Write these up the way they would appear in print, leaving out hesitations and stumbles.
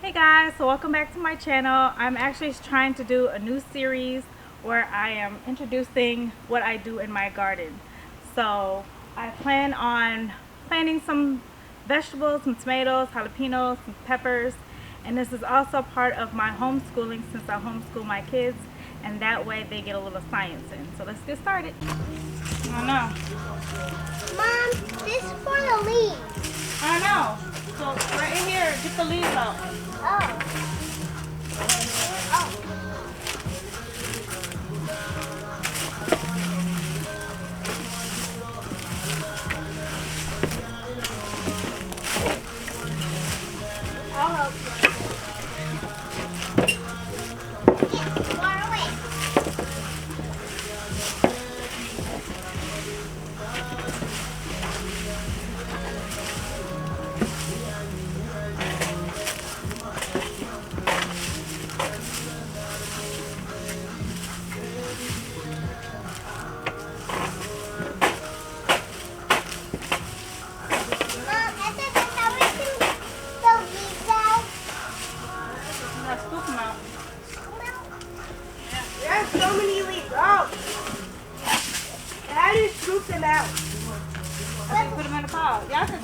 Hey guys, so welcome back to my channel. I'm actually trying to do a new series where I am introducing what I do in my garden. So I plan on planting some vegetables, some tomatoes, jalapenos, some peppers, and this is also part of my homeschooling since I homeschool my kids, and that way they get a little science in. So let's get started. I know. Mom, this is for the leaves. I know. So right in here, get the leaves out. Oh. Oh. I'll help you. Yeah, far away. Mom, I said that's how we can throw leaves out. Let's scoop them out. There's so many leaves. Oh. How do you scoop them out? I think put them in the pot. Y'all can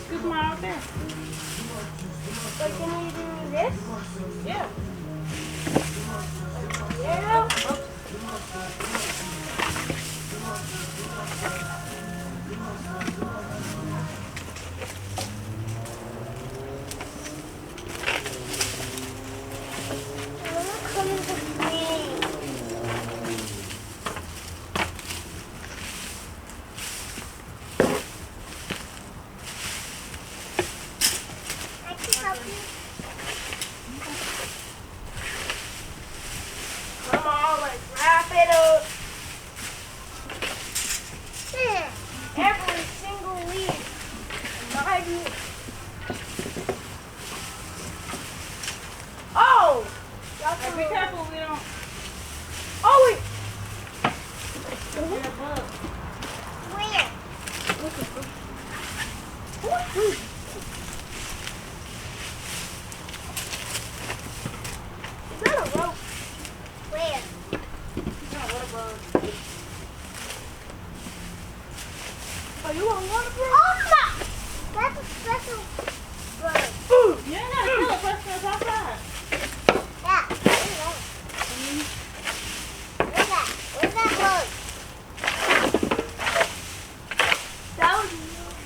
scoop them out there. Like, can you do this? Yeah. Yeah. Look at the leaves. I can help you. Come on, let's wrap it up. Every single leaf. My view. Oh! Y'all Hey, can be careful we don't Oh, wait. get a bug. Where? Is that a rope? Where? No, what a bug. Oh, you want water, bro? Oh my! That's a special bird. You ain't gotta kill it, first it's outside. Yeah. Where's that? Where's that bird?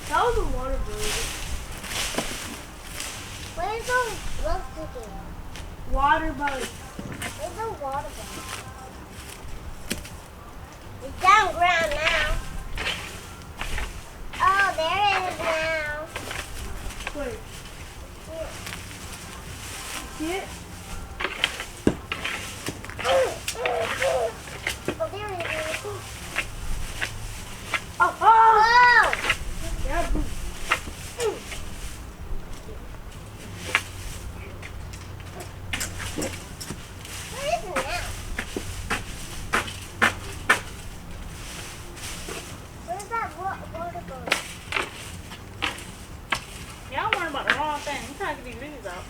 That was a water bird. Where's the bug sticking? Water bird. Where's the water bug? It's down ground now. Oh, there it is now. Wait. Here. See it? Oh, there it is. Oh, oh! Oh! Yeah. Where is it now? Where's that water bug? Y'all worrying about the wrong thing. I'm trying to get these leaves out.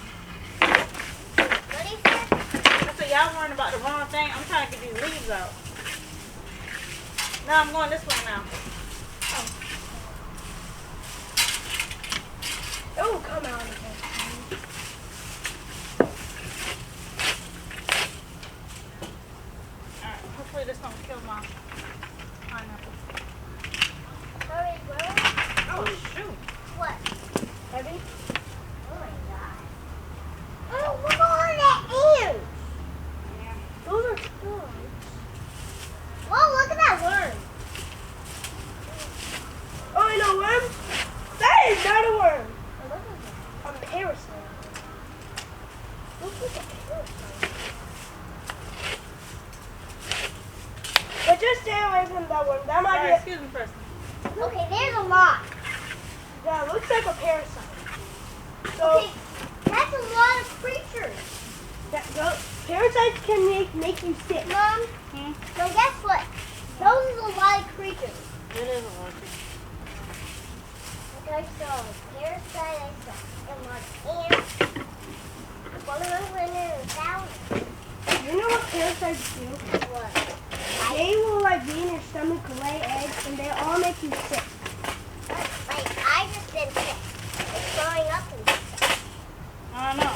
What is that? I said y'all worrying about the wrong thing. I'm trying to get these leaves out. No, I'm going this way now. It will come out again. Alright, hopefully this don't kill my pineapple. Sorry, where? Oh shoot. What? Heavy? Oh my god. Oh, look at all that ants. Yeah. Those are good. Whoa, look at that worm. Oh, you know worm? That is not a worm. Oh, look at that. A parasite. Looks like a parasite. But just stay away from that worm. That might Sorry, be. excuse me first. Okay, there's a lot. That looks like a parasite. So Okay, that's a lot of creatures. parasites can make you sick. Mom, Hmm? now guess what? Those is a lot of creatures. It is a lot. Like I saw a parasite, I saw a lot of ants. parasites do? What? They will like be in your stomach, lay eggs, and they all make you sick. Like, I just been sick. It's growing up and sick. I don't know.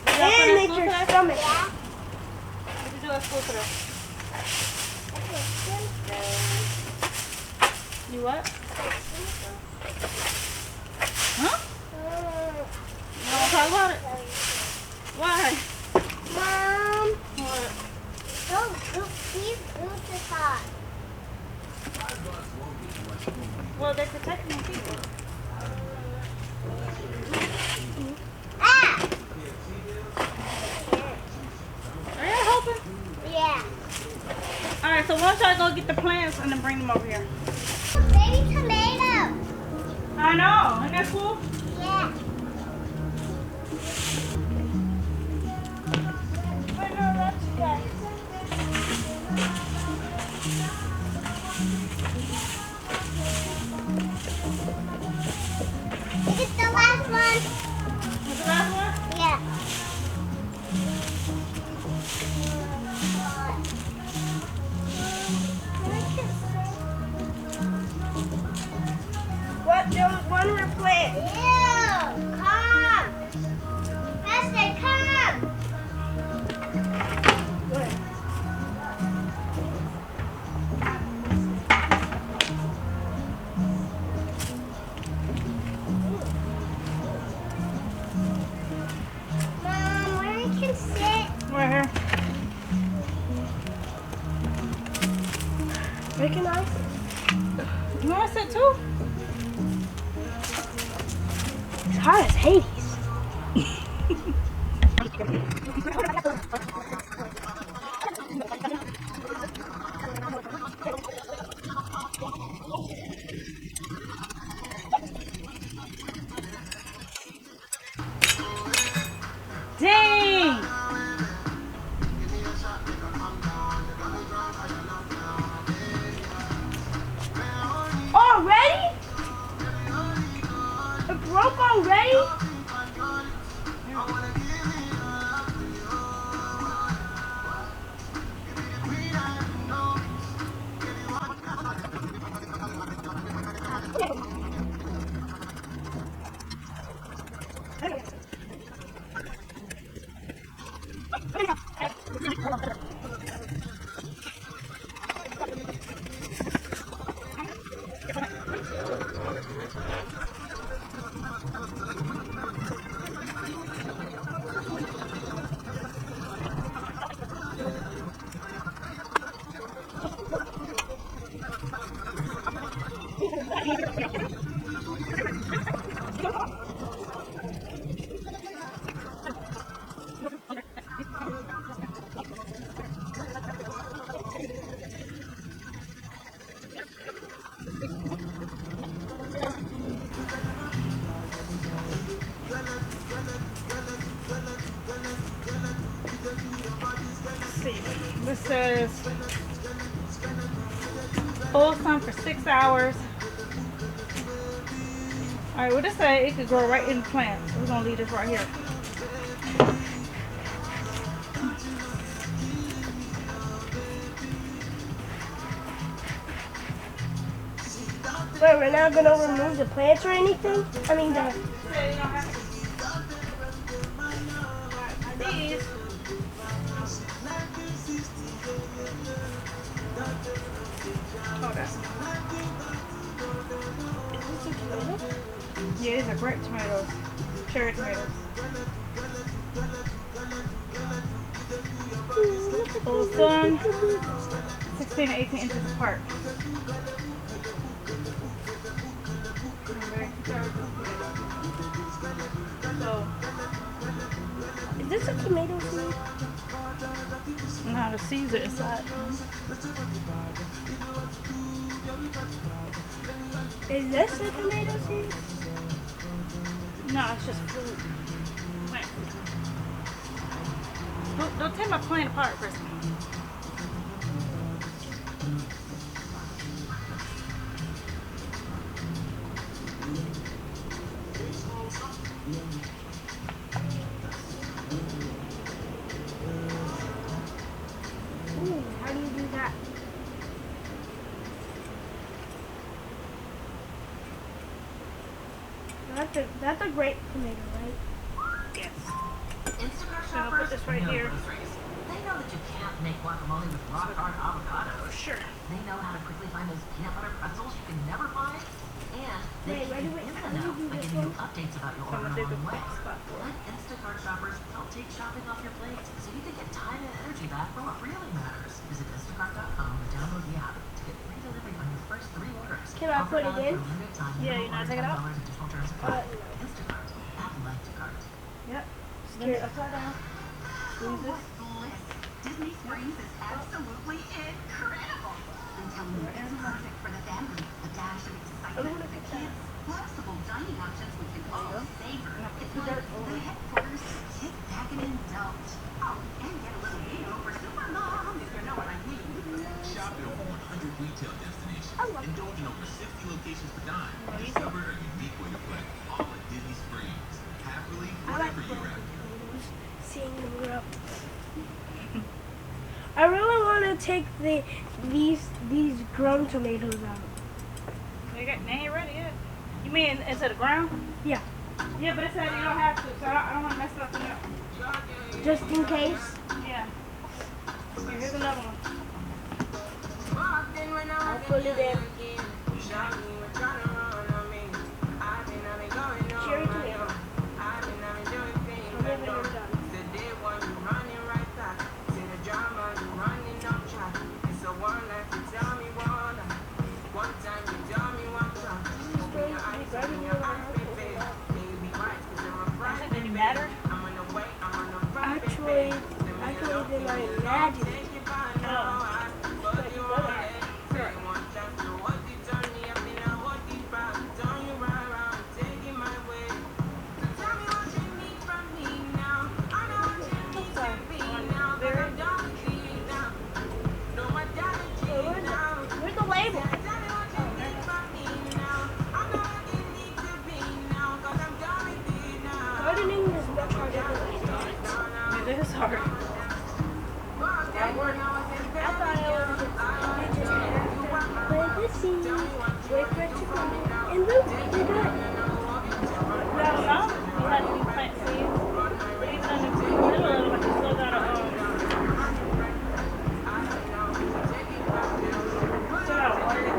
And make your stomach. Yeah? What did you do at school today? You what? Huh? You don't want to talk about it? Why? Mom. What? Don't these boots are hot. Well, they're protecting people. Ah! Are you helping? Yeah. Alright, so why don't y'all go get the plants and then bring them over here? Baby tomato. I know. Isn't that cool? Yeah. I know that's good. It's the last one. What's the last one? Yeah. What? There was one more plant. Ew. Come. Master, come. What? Mom, where I can sit? Right here. Making ice? You want to sit too? It's hot as Hades. Dang! Already? It broke already? See, this says full sun for 6 hours. All right, what it say? It could grow right in the plant. We're gonna leave this right here. Wait, we're not gonna remove the plants or anything? I mean, the. These. Hold on. Yeah, these are grape tomatoes. Cherry tomatoes. Full sun, 16 to 18 inches apart. So, Is this a tomato seed? now the seeds are inside. Is this a tomato seed? No, it's just food. Plant food. Don't tear my plant apart, Kristen. That's a great tomato, right? Yes. Instacart So I'll put shoppers this right know here. groceries. They know that you can't make guacamole with rock hard avocados. Sure. They know how to quickly find those peanut butter pretzels you can never find. And they Wait, keep you in the know by giving you updates about your So I'm order gonna do along the the way. quick spot for it. Let Instacart shoppers help take shopping off your plate so you can get time and energy back for what really matters. Visit instacart.com or download the app to get free delivery on your first 3 orders. Can I put it Offer valid in? for a limited time. Yeah, Minimum you know, order take it out. $10. Additional terms apply. Instacart. Add life to cart. Yep. Spin it upside down. Squeeze this. Bliss. Disney Springs is absolutely incredible. I'm telling you, it's perfect for the family. A dash of excitement for the kids. Flexible dining options we can all savor. It's like the headquarters to kick back and indulge. Oh, and get a little bingo for Super Mom, if you know what I mean. Shop at over 100 retail destinations. Indulge in over 60 locations per dime. Discover a unique way to play. All at Disney Springs. Happily, wherever you're at. Seeing them grow. I really want to take these grown tomatoes out. They ain't ready yet. You mean into the ground? Yeah, Yeah, but it said you don't have to, so I don't want to mess it up in there. just in case. Yeah. Here, here's another one. I'll put it in. Cherry tomato. Whenever you're done. Did it matter? Actually, I can even imagine it. Where's the label? Gardening is much harder than I thought. It is hard. I thought I just plant the seeds, wait for it to grow, and boom, they're done. No, you have to plant seeds. But even in the middle of it, you still gotta, still gotta water it.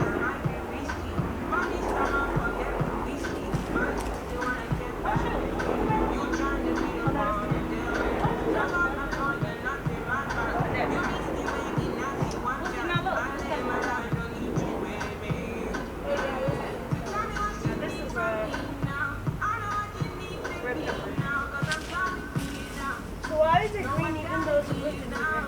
So why is it green even though it's supposed to be red?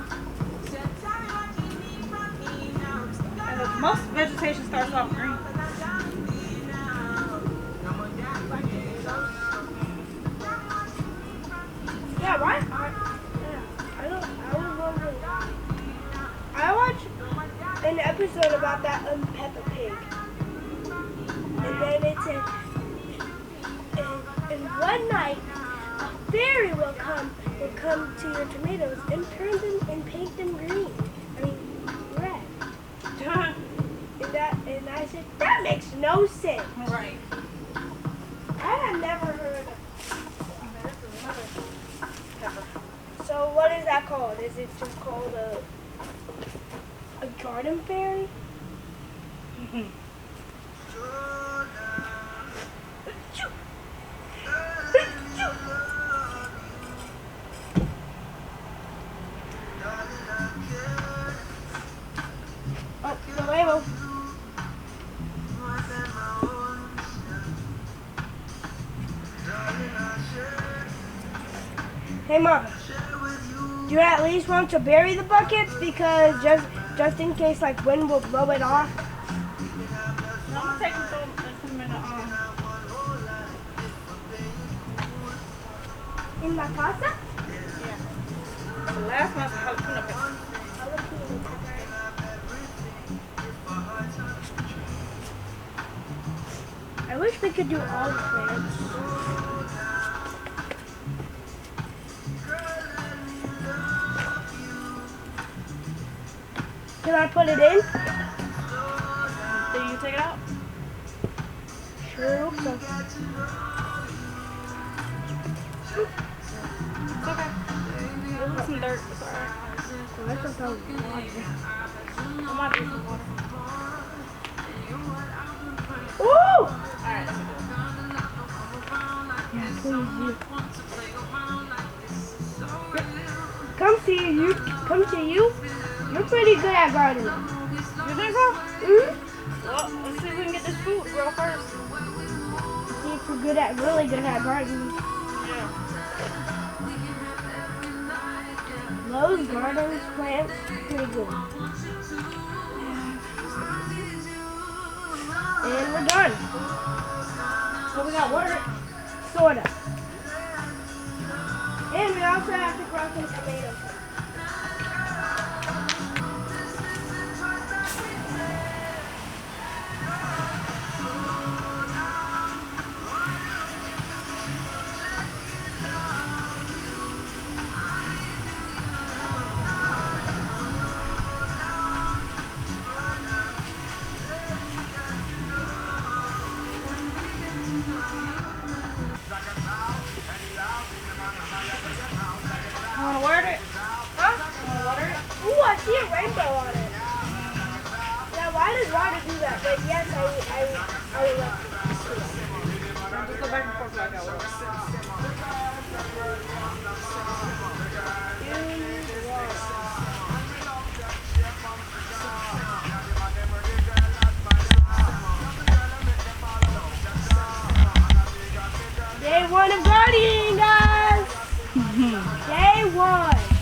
Most vegetation starts off green. Yeah, why? I was wondering. I watched an episode about that on Peppa Pig. And then it said, and one night, a fairy will come to your tomatoes and turn them and paint them green. I mean, red. And I said, that makes no sense. Right. I had never heard of it. This is another pepper. So what is that called? Is it just called a garden fairy? Oh, the label. Hey Mom, do you at least want to bury the buckets because just in case like wind will blow it off? No, I'm taking some in the In my casa? yeah. The last one's jalapeno pepper. I wish we could do all the plants. Can I put it in? Then you take it out? Sure hope so. It's okay. There's some dirt. It's alright. So let's just go. I might do some water. Ooh! Alright, let me do Yeah, please, you. Come see you. Come to you. You're pretty good at gardening. it. You think so? Mm-hmm. Well, let's see if we can get this food real first. See if you're really good at gardening. Yeah. Those gardens plants pretty good. And we're done. So we got water. Sorta. And we also have to grow some tomatoes. You wanna water it? Huh? You wanna water it? Ooh, I see a rainbow on it. Now, why does water do that? But yes, I would love to. Just go back and forth like that. Day one of gardening, guys. Day one.